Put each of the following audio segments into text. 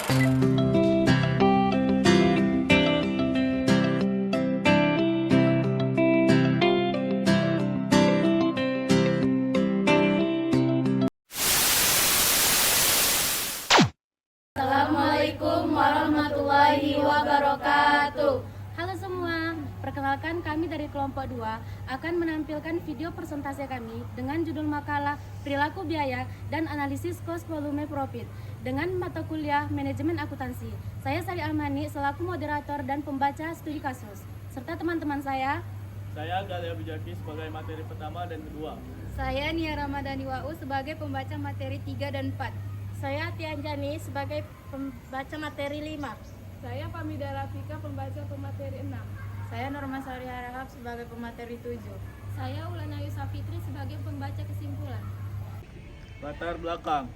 Assalamualaikum warahmatullahi wabarakatuh. Halo semua, perkenalkan kami dari kelompok 2 akan menampilkan video presentasi kami dengan judul makalah Perilaku Biaya dan Analisis Cost Volume Profit dengan mata kuliah Manajemen Akuntansi. Saya Sari Amani selaku moderator dan pembaca studi kasus, serta teman-teman saya Galia Bijaki sebagai materi pertama dan kedua. Saya Nia Ramadhani Wau sebagai pembaca materi 3 dan 4. Saya Tianjani sebagai pembaca materi 5. Saya Famida Rafika, pembaca pemateri 6. Saya Norma Sari Harahap sebagai pemateri 7. Saya Ulana Yusafitri sebagai pembaca kesimpulan. Latar belakang.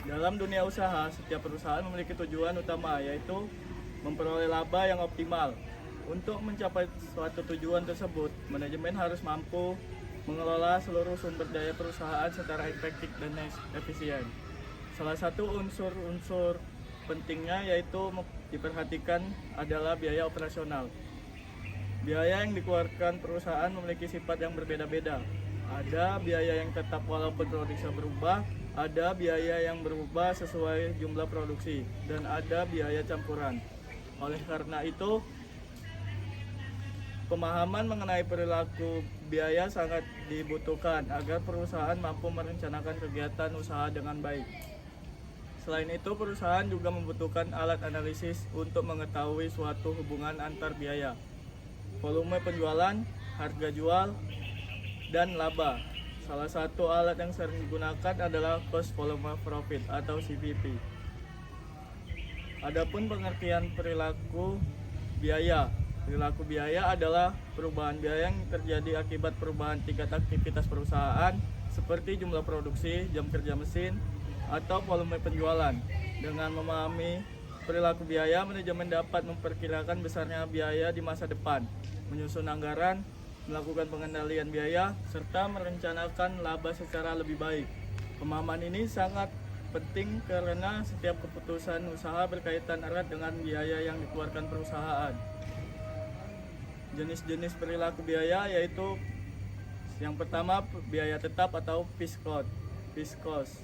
Dalam dunia usaha, setiap perusahaan memiliki tujuan utama, yaitu memperoleh laba yang optimal. Untuk mencapai suatu tujuan tersebut, manajemen harus mampu mengelola seluruh sumber daya perusahaan secara efektif dan efisien. Salah satu unsur pentingnya yaitu diperhatikan adalah biaya operasional. Biaya yang dikeluarkan perusahaan memiliki sifat yang berbeda-beda. Ada biaya yang tetap walaupun produksi berubah, ada biaya yang berubah sesuai jumlah produksi, dan ada biaya campuran. Oleh karena itu, pemahaman mengenai perilaku biaya sangat dibutuhkan agar perusahaan mampu merencanakan kegiatan usaha dengan baik. Selain itu, perusahaan juga membutuhkan alat analisis untuk mengetahui suatu hubungan antar biaya, volume penjualan, harga jual, dan laba. Salah satu alat yang sering digunakan adalah Cost Volume Profit atau CVP. Adapun pengertian perilaku biaya. Perilaku biaya adalah perubahan biaya yang terjadi akibat perubahan tingkat aktivitas perusahaan seperti jumlah produksi, jam kerja mesin, atau volume penjualan. Dengan memahami perilaku biaya, manajemen dapat memperkirakan besarnya biaya di masa depan, menyusun anggaran, melakukan pengendalian biaya, serta merencanakan laba secara lebih baik. Pemahaman ini sangat penting karena setiap keputusan usaha berkaitan erat dengan biaya yang dikeluarkan perusahaan. Jenis-jenis perilaku biaya yaitu yang pertama biaya tetap atau fixed cost.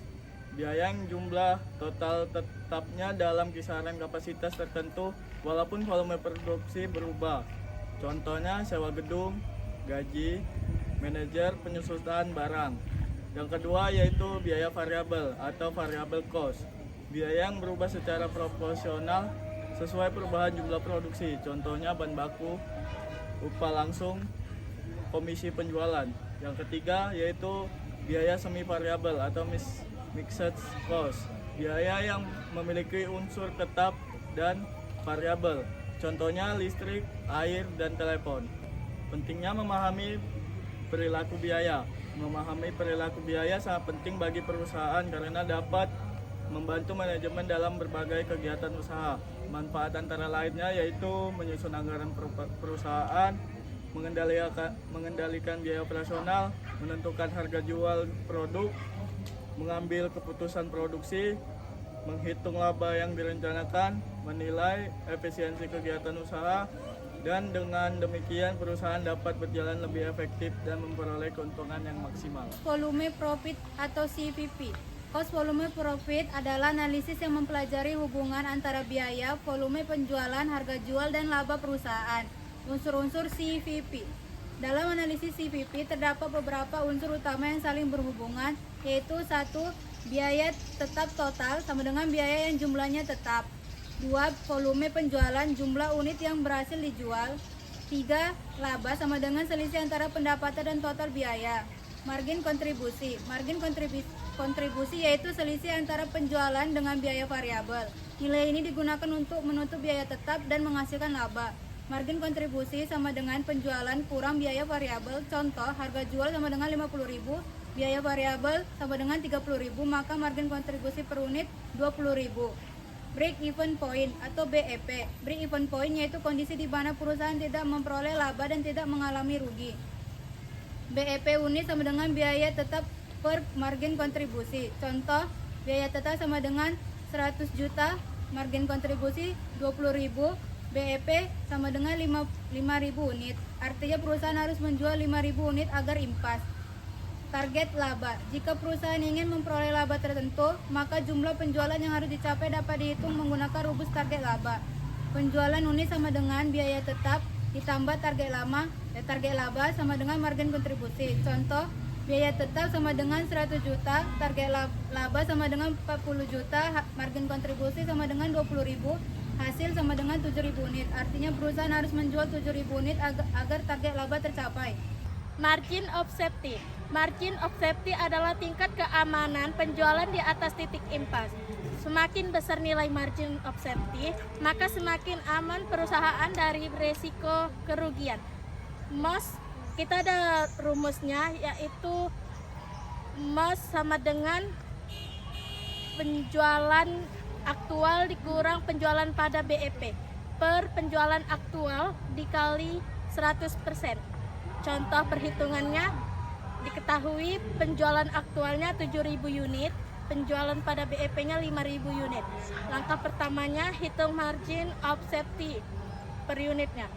Biaya yang jumlah total tetapnya dalam kisaran kapasitas tertentu walaupun volume produksi berubah. Contohnya sewa gedung, gaji, manajer, penyusutan barang. Yang kedua yaitu biaya variabel atau variable cost. Biaya yang berubah secara proporsional sesuai perubahan jumlah produksi. Contohnya bahan baku, upah langsung, komisi penjualan. Yang ketiga yaitu biaya semi variabel atau mixed cost, biaya yang memiliki unsur tetap dan variabel, contohnya listrik, air, dan telepon. Pentingnya memahami perilaku biaya. Memahami perilaku biaya sangat penting bagi perusahaan karena dapat membantu manajemen dalam berbagai kegiatan usaha. Manfaat antara lainnya yaitu menyusun anggaran perusahaan, mengendalikan biaya operasional, menentukan harga jual produk, mengambil keputusan produksi, menghitung laba yang direncanakan, menilai efisiensi kegiatan usaha, dan dengan demikian perusahaan dapat berjalan lebih efektif dan memperoleh keuntungan yang maksimal. Volume Profit atau CVP. Cost Volume Profit adalah analisis yang mempelajari hubungan antara biaya, volume penjualan, harga jual, dan laba perusahaan. Unsur-unsur CVP. Dalam analisis CVP terdapat beberapa unsur utama yang saling berhubungan, yaitu 1. Biaya tetap total sama dengan biaya yang jumlahnya tetap. 2. Volume penjualan, jumlah unit yang berhasil dijual. 3. Laba sama dengan selisih antara pendapatan dan total biaya. Margin kontribusi. Margin kontribusi yaitu selisih antara penjualan dengan biaya variabel. Nilai ini digunakan untuk menutup biaya tetap dan menghasilkan laba. Margin kontribusi sama dengan penjualan kurang biaya variabel. Contoh, harga jual sama dengan 50.000, biaya variabel sama dengan 30.000, maka margin kontribusi per unit 20.000. Break even point atau BEP. Break even point yaitu kondisi di mana perusahaan tidak memperoleh laba dan tidak mengalami rugi. BEP unit sama dengan biaya tetap per margin kontribusi. Contoh, biaya tetap sama dengan 100 juta margin kontribusi 20.000, BEP sama dengan 5.000 unit. Artinya perusahaan harus menjual 5.000 unit agar impas. Target laba. Jika perusahaan ingin memperoleh laba tertentu, maka jumlah penjualan yang harus dicapai dapat dihitung menggunakan rumus target laba. Penjualan unit sama dengan biaya tetap ditambah target laba sama dengan margin kontribusi. Contoh, biaya tetap sama dengan 100 juta, target laba sama dengan 40 juta, margin kontribusi sama dengan 20.000, hasil sama dengan 7.000 unit. Artinya perusahaan harus menjual 7.000 unit agar target laba tercapai. Margin of safety. Margin of safety adalah tingkat keamanan penjualan di atas titik impas. Semakin besar nilai margin of safety, maka semakin aman perusahaan dari risiko kerugian. Kita ada rumusnya, yaitu MOS sama dengan penjualan aktual dikurang penjualan pada BEP per penjualan aktual dikali 100%. Contoh perhitungannya, diketahui penjualan aktualnya 7.000 unit, penjualan pada BEP-nya 5.000 unit. Langkah pertamanya, hitung margin of safety per unitnya.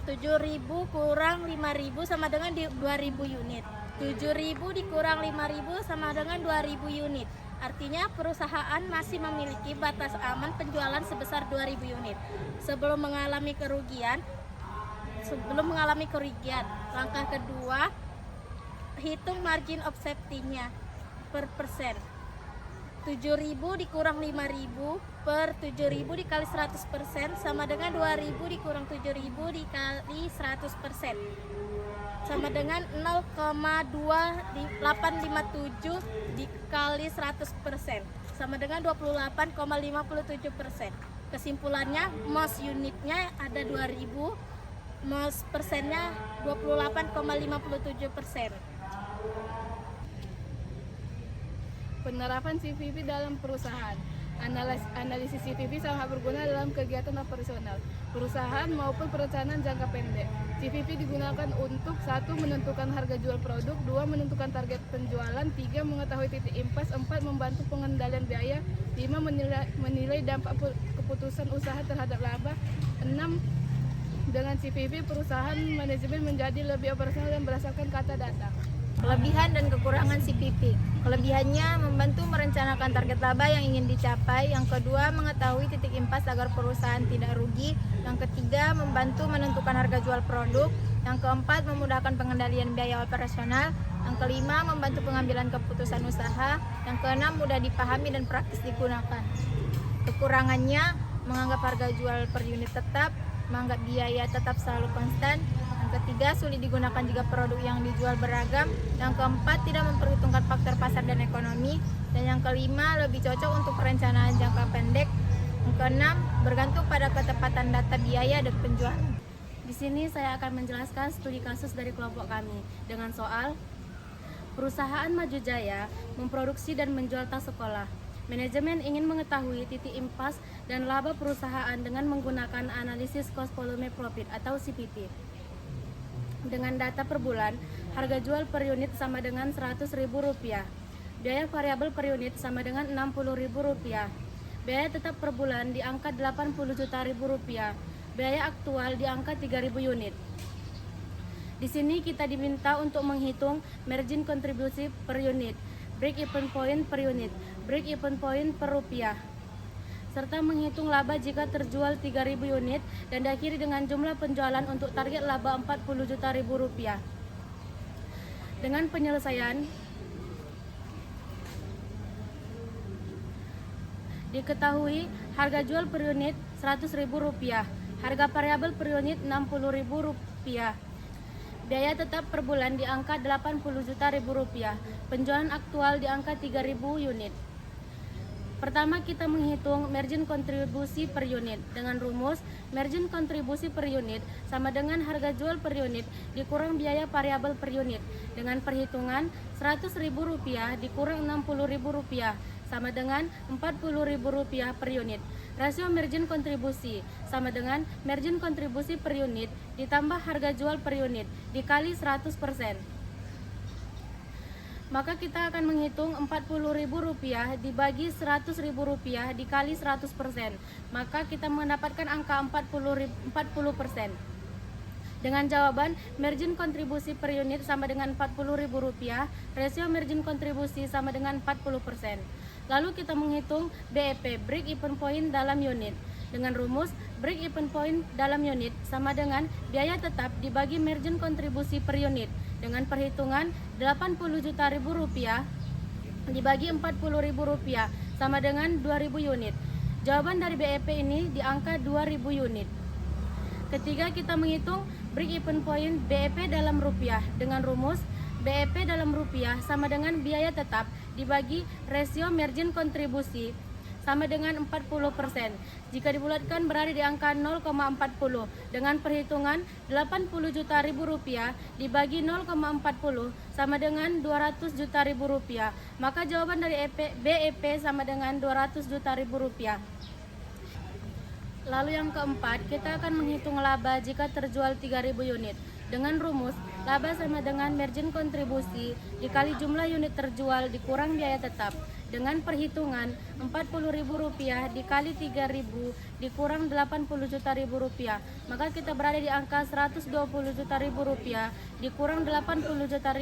7.000 kurang 5.000 sama dengan 2.000 unit. 7.000 dikurang 5.000 sama dengan 2.000 unit. Artinya perusahaan masih memiliki batas aman penjualan sebesar 2.000 unit. Sebelum mengalami kerugian, langkah kedua, hitung margin of safety-nya per persen. 7.000 dikurang 5.000 per 7.000 dikali 100% sama dengan 2.000 dikurang 7.000 dikali 100% sama dengan 0,2857 dikali 100% sama dengan 28,57%. Kesimpulannya, MOS unitnya ada 2.000, MOS persennya 28,57%. Penerapan CVP dalam perusahaan. Analisis CVP sangat berguna dalam kegiatan operasional perusahaan maupun perencanaan jangka pendek. CVP digunakan untuk 1. Menentukan harga jual produk, 2. Menentukan target penjualan, 3. Mengetahui titik impas, 4. Membantu pengendalian biaya, 5. Menilai dampak keputusan usaha terhadap laba, 6. Dengan CVP, perusahaan manajemen menjadi lebih operasional dan berdasarkan kata data. Kelebihan dan kekurangan CVP. Kelebihannya membantu merencanakan target laba yang ingin dicapai. Yang kedua, mengetahui titik impas agar perusahaan tidak rugi. Yang ketiga, membantu menentukan harga jual produk. Yang keempat, memudahkan pengendalian biaya operasional. Yang kelima, membantu pengambilan keputusan usaha. Yang keenam, mudah dipahami dan praktis digunakan. Kekurangannya, menganggap harga jual per unit tetap, menganggap biaya tetap selalu konstan. Yang ketiga, sulit digunakan jika produk yang dijual beragam. Yang keempat, tidak memperhitungkan faktor pasar dan ekonomi. Dan yang kelima, lebih cocok untuk perencanaan jangka pendek. Yang keenam, bergantung pada ketepatan data biaya dan penjualan. Di sini saya akan menjelaskan studi kasus dari kelompok kami dengan soal perusahaan Maju Jaya memproduksi dan menjual tas sekolah. Manajemen ingin mengetahui titik impas dan laba perusahaan dengan menggunakan analisis cost volume profit atau CPP. Dengan data per bulan, harga jual per unit sama dengan Rp100.000, biaya variabel per unit sama dengan Rp60.000, biaya tetap per bulan di angka Rp80 juta, biaya aktual di angka 3.000 unit. Di sini kita diminta untuk menghitung margin kontribusi per unit, break even point per unit, break even point per rupiah, serta menghitung laba jika terjual 3.000 unit dan diakhiri dengan jumlah penjualan untuk target laba Rp40 juta. Dengan penyelesaian, diketahui harga jual per unit Rp100.000, harga variabel per unit Rp60.000, biaya tetap per bulan di angka Rp80 juta, penjualan aktual di angka 3.000 unit. Pertama, kita menghitung margin kontribusi per unit dengan rumus margin kontribusi per unit sama dengan harga jual per unit dikurang biaya variabel per unit dengan perhitungan Rp100.000 dikurang Rp60.000 sama dengan Rp40.000 per unit. Rasio margin kontribusi sama dengan margin kontribusi per unit ditambah harga jual per unit dikali 100%. maka kita akan menghitung Rp40.000 dibagi Rp100.000 dikali 100%, maka kita mendapatkan angka 40%. Dengan jawaban margin kontribusi per unit sama dengan Rp40.000, rasio margin kontribusi sama dengan 40%. Lalu kita menghitung BEP, break even point dalam unit. Dengan rumus break even point dalam unit sama dengan biaya tetap dibagi margin kontribusi per unit. Dengan perhitungan Rp80 juta dibagi Rp40.000 sama dengan 2.000 unit. Jawaban dari BEP ini di angka 2.000 unit. Ketiga, kita menghitung break even point BEP dalam rupiah dengan rumus BEP dalam rupiah sama dengan biaya tetap dibagi rasio margin kontribusi sama dengan 40%. Jika dibulatkan berada di angka 0,40 dengan perhitungan Rp80 juta dibagi 0,40 sama dengan Rp200 juta. Maka jawaban dari BEP sama dengan Rp200 juta. Lalu yang keempat, kita akan menghitung laba jika terjual 3.000 unit. Dengan rumus, laba sama dengan margin kontribusi dikali jumlah unit terjual dikurang biaya tetap. Dengan perhitungan Rp40.000 dikali 3.000 dikurang Rp80 juta. Maka kita berada di angka Rp120 juta dikurang Rp80 juta,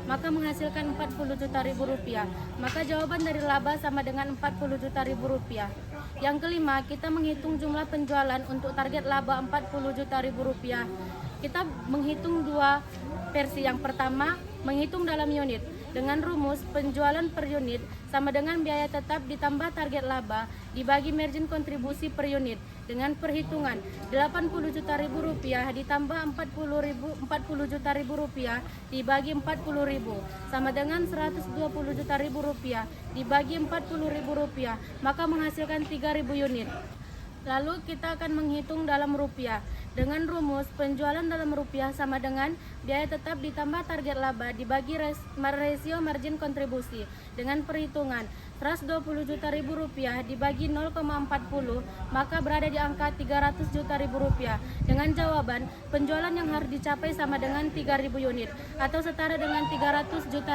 maka menghasilkan Rp40 juta. Maka jawaban dari laba sama dengan Rp40 juta. Yang kelima, kita menghitung jumlah penjualan untuk target laba Rp40 juta. Kita menghitung dua versi. Yang pertama, menghitung dalam unit. Dengan rumus penjualan per unit sama dengan biaya tetap ditambah target laba dibagi margin kontribusi per unit. Dengan perhitungan Rp80 juta ditambah Rp40 juta dibagi Rp40.000 sama dengan Rp120 juta dibagi Rp40.000, maka menghasilkan 3.000 unit. Lalu kita akan menghitung dalam rupiah. Dengan rumus penjualan dalam rupiah sama dengan biaya tetap ditambah target laba dibagi rasio margin kontribusi. Dengan perhitungan Rp120 juta dibagi 0,40, maka berada di angka Rp300 juta. Dengan jawaban penjualan yang harus dicapai sama dengan 3.000 unit atau setara dengan Rp300 juta.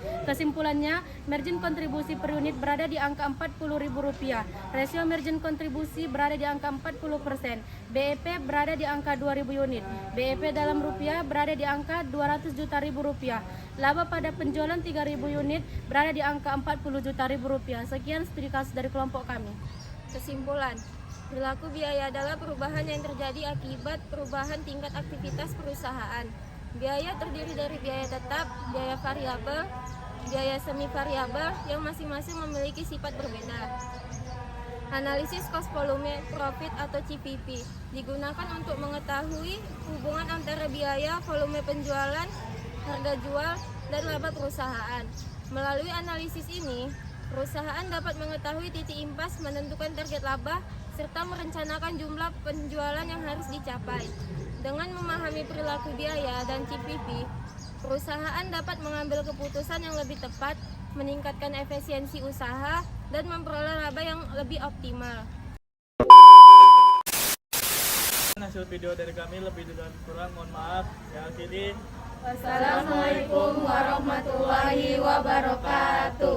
Kesimpulannya, margin kontribusi per unit berada di angka Rp40.000, rasio margin kontribusi berada di angka 40%, BEP berada di angka 2.000 unit, BEP dalam rupiah berada di angka Rp200 juta, laba pada penjualan 3.000 unit berada di angka Rp40 juta. Sekian studi kasus dari kelompok kami. Kesimpulan, perilaku biaya adalah perubahan yang terjadi akibat perubahan tingkat aktivitas perusahaan. Biaya terdiri dari biaya tetap, biaya variabel, biaya semi variabel yang masing-masing memiliki sifat berbeda. Analisis cost volume profit atau CPP digunakan untuk mengetahui hubungan antara biaya, volume penjualan, harga jual, dan laba perusahaan. Melalui analisis ini, perusahaan dapat mengetahui titik impas, menentukan target laba, serta merencanakan jumlah penjualan yang harus dicapai. Dengan memahami perilaku biaya dan CPP, perusahaan dapat mengambil keputusan yang lebih tepat, meningkatkan efisiensi usaha, dan memperoleh laba yang lebih optimal. Hasil video dari kami lebih dan kurang mohon maaf. Yang akhiri, Wassalamualaikum warahmatullahi wabarakatuh.